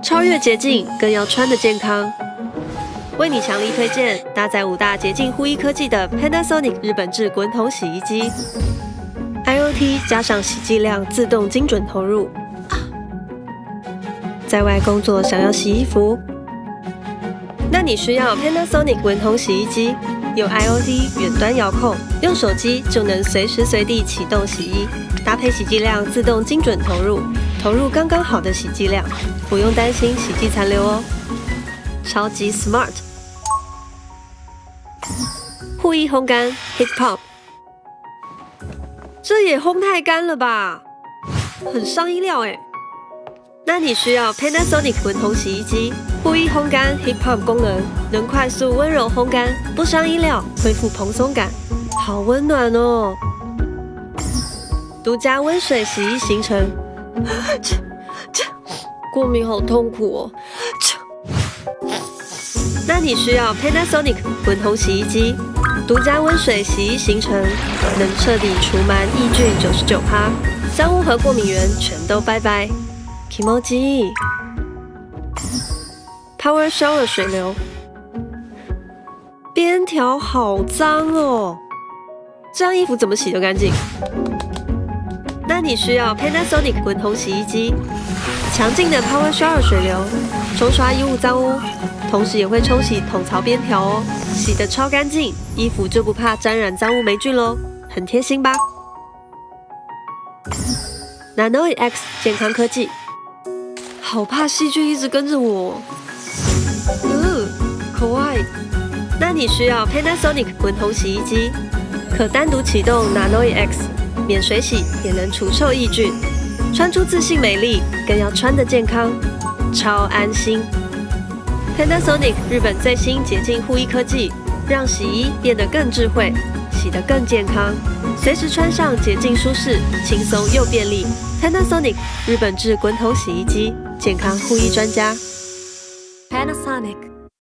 超越洁净，更要穿的健康。为你强力推荐搭载5大洁净护衣科技的 Panasonic 日本制滚筒洗衣机 ，IoT 加上洗剂量自动精准投入。在外工作想要洗衣服，那你需要 Panasonic 滚筒洗衣机，有 IoT 远端遥控，用手机就能随时随地启动洗衣，搭配洗剂量自动精准投入刚刚好的洗剂量，不用担心洗剂残留哦。超级 smart， 护衣烘干 Heat Pump， 这也烘太干了吧，很伤衣料哎。那你需要 Panasonic 滚筒洗衣机，护衣烘干 Heat Pump 功能，能快速温柔烘干，不伤衣料，恢复蓬松感，好温暖哦。独家温水洗衣行程，过敏好痛苦哦。那你需要 Panasonic 滚筒洗衣机，独家温水洗衣行程，能彻底除螨抑菌99%，脏污和过敏源全都拜拜。Kimoji Power Shower 水流，边条好脏哦，这样衣服怎么洗都干净。那你需要 Panasonic 滚筒洗衣机，强劲的 Power Shower 水流，冲刷衣物脏污，同时也会冲洗桶槽边条哦，洗得超干净，衣服就不怕沾染脏污霉菌咯，很贴心吧 ？Nanoe X 健康科技。好怕细菌一直跟着我，可爱。那你需要 Panasonic 滚筒洗衣机，可单独启动 Nanoe X， 免水洗也能除臭抑菌，穿出自信美丽，更要穿得健康，超安心。Panasonic 日本最新洁净护衣科技，让洗衣变得更智慧，洗得更健康，随时穿上洁净舒适，轻松又便利。Panasonic 日本制滚筒洗衣机，健康护衣专家。Panasonic。